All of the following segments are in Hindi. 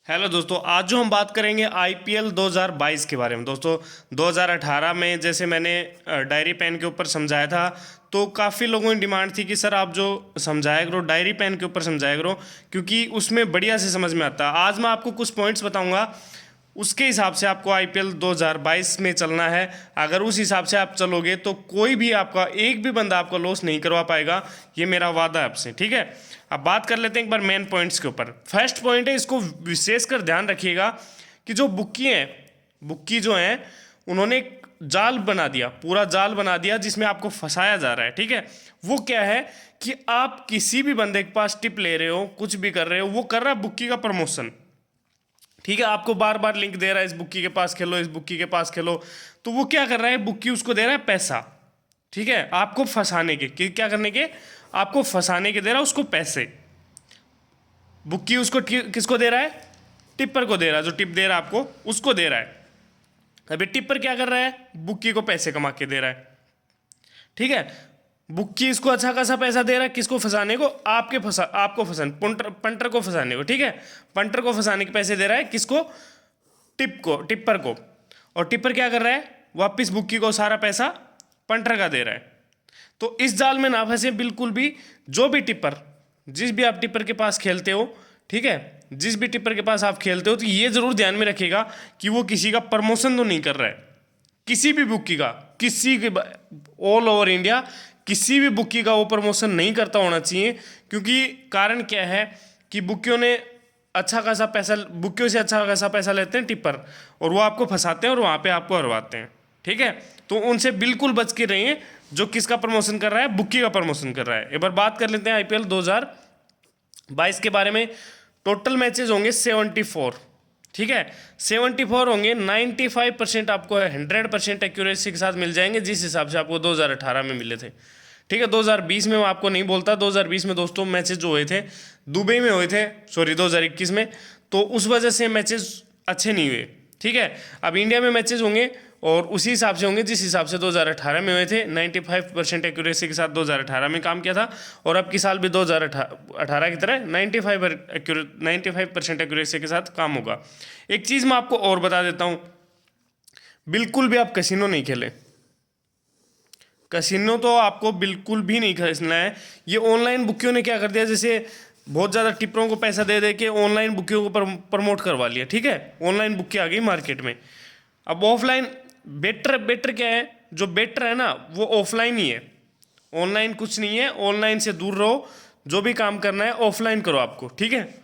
हेलो दोस्तों, आज जो हम बात करेंगे आईपीएल 2022 के बारे में। दोस्तों 2018 में जैसे मैंने डायरी पेन के ऊपर समझाया था, तो काफ़ी लोगों की डिमांड थी कि सर आप जो समझाया करो डायरी पेन के ऊपर समझाया करो, क्योंकि उसमें बढ़िया से समझ में आता है। आज मैं आपको कुछ पॉइंट्स बताऊंगा, उसके हिसाब से आपको आईपीएल 2022 में चलना है। अगर उस हिसाब से आप चलोगे तो कोई भी आपका एक भी बंदा आपका लॉस नहीं करवा पाएगा, ये मेरा वादा है आपसे। ठीक है, अब बात कर लेते हैं एक बार मेन पॉइंट्स के ऊपर। फर्स्ट पॉइंट है, इसको विशेषकर ध्यान रखिएगा कि जो बुक्की हैं, बुक्की जो हैं, उन्होंने एक जाल बना दिया, पूरा जाल बना दिया जिसमें आपको फंसाया जा रहा है। ठीक है, वो क्या है कि आप किसी भी बंदे के पास टिप ले रहे हो, कुछ भी कर रहे हो, वो कर रहा है बुक्की का प्रमोशन। ठीक है, आपको बार बार लिंक दे रहा है, इस बुक्की के पास खेलो, इस बुक्की के पास खेलो। तो वो क्या कर रहा है, बुक्की उसको दे रहा है पैसा। ठीक है, आपको फंसाने के, क्या करने के, आपको फंसाने के दे रहा है उसको पैसे। बुक्की उसको किसको दे रहा है, टिप्पर को दे रहा है, जो टिप दे रहा है आपको उसको दे रहा है। अभी टिप्पर क्या कर रहा है, बुक्की को पैसे कमा के दे रहा है। ठीक है, बुक्की इसको अच्छा खासा पैसा दे रहा है, किसको फंसाने को, आपको फंसाने, पंटर को फंसाने को। ठीक है, पंटर को फंसाने के पैसे दे रहा है, किसको, टिप्पर को। और टिप्पर क्या कर रहा है, वापिस बुक्की को सारा पैसा पंटर का दे रहा है। तो इस जाल में ना फंसे बिल्कुल भी। जो भी टिप्पर, जिस भी आप टिप्पर के पास खेलते हो, ठीक है, जिस भी टिप्पर के पास आप खेलते हो, तो ये जरूर ध्यान में रखिएगा कि वो किसी का प्रमोशन तो नहीं कर रहा है, किसी भी बुक्की का, किसी के, ऑल ओवर इंडिया किसी भी बुक्की का वो प्रमोशन नहीं करता होना चाहिए। क्योंकि कारण क्या है कि बुक्कियों ने अच्छा खासा पैसा, बुक्कियों से अच्छा खासा पैसा लेते हैं टिप्पर, और वो आपको फंसाते हैं और वहाँ पे आपको हरवाते हैं। ठीक है, तो उनसे बिल्कुल बच के रहिए। जो किसका प्रमोशन कर रहा है, बुक्की का प्रमोशन कर रहा है। एक बार बात कर लेते हैं आईपीएल 2022 के बारे में। टोटल मैचेस होंगे 74। ठीक है, 74 होंगे। 95% आपको 100% एक्यूरेसी के साथ मिल जाएंगे, जिस हिसाब से आपको 2018 में मिले थे। ठीक है, 2020 में मैं आपको नहीं बोलता। 2020 में दोस्तों मैचेस जो हुए थे दुबई में हुए थे, सॉरी 2021 में, तो उस वजह से मैचेस अच्छे नहीं हुए। ठीक है, अब इंडिया में मैचेस होंगे और उसी हिसाब से होंगे जिस हिसाब से 2018 में हुए थे। 95% एक्यूरेसी के साथ 2018 में काम किया था, और अब की साल भी 2018 की तरह 95% एक्यूरेसी के साथ काम होगा। एक चीज़ मैं आपको और बता देता हूँ, बिल्कुल भी आप कैसीनो नहीं खेलें। कैसीनो तो आपको बिल्कुल भी नहीं खेलना है। ये ऑनलाइन बुकियों ने क्या कर दिया, जैसे बहुत ज़्यादा टिप्परों को पैसा दे दे के ऑनलाइन बुकियों को प्रमोट करवा लिया। ठीक है, ऑनलाइन बुक आ गई मार्केट में। अब ऑफलाइन बेटर, बेटर क्या है, जो बेटर है ना वो ऑफलाइन ही है, ऑनलाइन कुछ नहीं है। ऑनलाइन से दूर रहो, जो भी काम करना है ऑफलाइन करो आपको। ठीक है,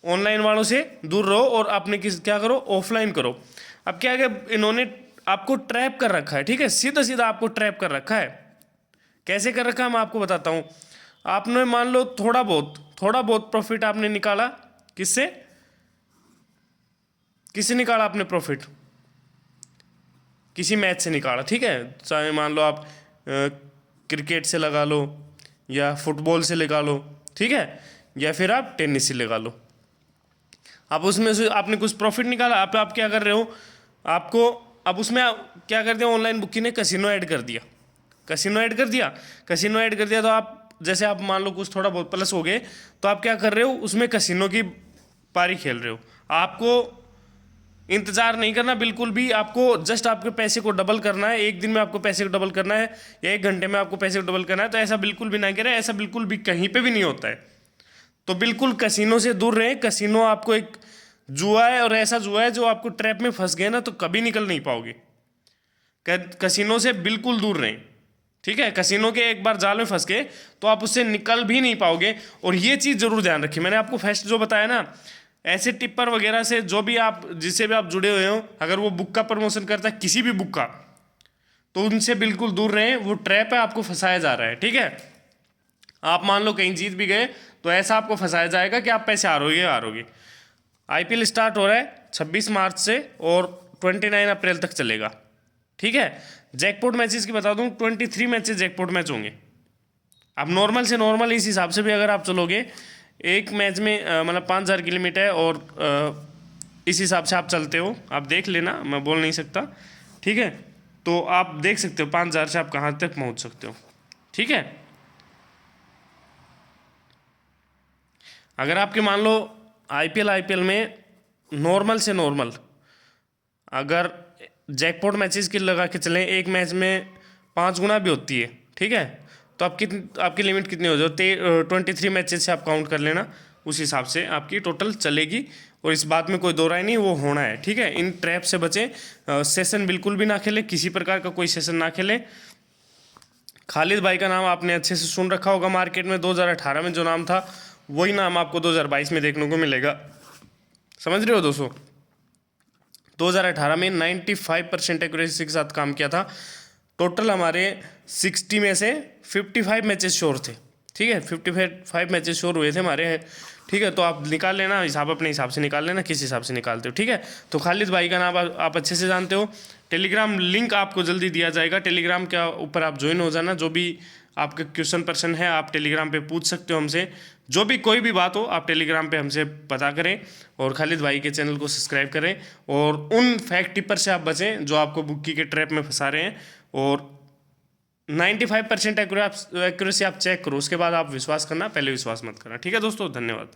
ऑनलाइन वालों से दूर रहो और आपने क्या करो, ऑफलाइन करो। अब क्या है, इन्होंने आपको ट्रैप कर रखा है। ठीक है, सीधा सीधा आपको ट्रैप कर रखा है। कैसे कर रखा है मैं आपको बताता हूँ। आपने मान लो थोड़ा बहुत प्रॉफिट आपने निकाला, किससे, किससे निकाला आपने प्रॉफिट, किसी मैच से निकाला। ठीक है, चाहे मान लो आप क्रिकेट से लगा लो, या फुटबॉल से लगा लो, ठीक है, या फिर आप टेनिस से लगा लो। आप उसमें से आपने कुछ प्रॉफिट निकाला। आप क्या कर रहे हो, आपको अब उसमें क्या कर दिया, ऑनलाइन बुकिंग ने कैसीनो ऐड कर दिया। कैसीनो ऐड कर दिया, कैसीनो ऐड कर दिया, तो आप जैसे आप मान लो कुछ थोड़ा बहुत प्लस हो गए, तो आप क्या कर रहे हो, उसमें कैसीनो की पारी खेल रहे हो। आपको इंतजार नहीं करना बिल्कुल भी, आपको जस्ट आपके पैसे को डबल करना है। एक दिन में आपको पैसे को डबल करना है, या 1 घंटे में आपको पैसे को डबल करना है। तो ऐसा बिल्कुल भी ना करें, ऐसा बिल्कुल भी कहीं पे भी नहीं होता है। तो बिल्कुल कैसीनो से दूर रहें। कैसीनो आपको एक जुआ है, और ऐसा जुआ है जो आपको ट्रैप में फंस गए ना तो कभी निकल नहीं पाओगे। कैसीनो से बिल्कुल दूर रहें। ठीक है, कैसीनो के एक बार जाल में फंस गए तो आप उससे निकल भी नहीं पाओगे। और ये चीज़ जरूर ध्यान रखिए, मैंने आपको फर्स्ट जो बताया ना, ऐसे टिप्पर वगैरह से जो भी आप, जिससे भी आप जुड़े हुए हो, अगर वो बुक का प्रमोशन करता है, किसी भी बुक का, तो उनसे बिल्कुल दूर रहें। वो ट्रैप है, आपको फंसाया जा रहा है। ठीक है, आप मान लो कहीं जीत भी गए तो ऐसा आपको फंसाया जाएगा कि आप पैसे हारोगे। आईपीएल स्टार्ट हो रहा है 26 मार्च से और 29 अप्रैल तक चलेगा। ठीक है, जैकपॉट मैचेस की बता दूं, 23 मैचेस जैकपॉट मैच होंगे। अब नॉर्मल से नॉर्मल इस हिसाब से भी अगर आप चलोगे, एक मैच में मतलब 5,000 किलोमीटर है, और इस हिसाब से आप चलते हो, आप देख लेना, मैं बोल नहीं सकता। ठीक है, तो आप देख सकते हो 5,000 से आप कहाँ तक पहुँच सकते हो। ठीक है, अगर आपके मान लो आईपीएल में नॉर्मल से नॉर्मल अगर जैकपॉट मैचेस की लगा के चलें, एक मैच में 5 गुना भी होती है, ठीक है, तो आपकी लिमिट कितनी हो जाए, 23 मैचेस से आप काउंट कर लेना, उस हिसाब से आपकी टोटल चलेगी। और इस बात में कोई दो राय नहीं, वो होना है, ठीक है। इन ट्रैप से बचें, सेशन बिल्कुल भी ना खेलें, किसी प्रकार का कोई सेशन ना खेलें। खालिद भाई का नाम आपने अच्छे से सुन रखा होगा, मार्केट में 2018 में जो नाम था वही नाम आपको 2022 में देखने को मिलेगा, समझ रहे हो दोस्तों। 2018 में 95% एक्यूरेसी के साथ काम किया था। टोटल हमारे 60 में से 55 मैचेस श्योर थे, ठीक है, 55 मैचेस श्योर हुए थे हमारे, ठीक है। तो आप निकाल लेना हिसाब, अपने हिसाब से निकाल लेना, किस हिसाब से निकालते हो, ठीक है। तो खालिद भाई का नाम आप अच्छे से जानते हो। टेलीग्राम लिंक आपको जल्दी दिया जाएगा, टेलीग्राम के ऊपर आप ज्वाइन हो जाना। जो भी आपके क्वेश्चन पर्सन है आप टेलीग्राम पे पूछ सकते हो हमसे, जो भी कोई भी बात हो आप टेलीग्राम पे हमसे पता करें। और खालिद भाई के चैनल को सब्सक्राइब करें और उन फैक्ट टिपर से आप बचें जो आपको बुक्की के ट्रैप में फंसा रहे हैं। और 95% एक्यूरेसी आप चेक करो, उसके बाद आप विश्वास करना, पहले विश्वास मत करना, ठीक है दोस्तों। धन्यवाद।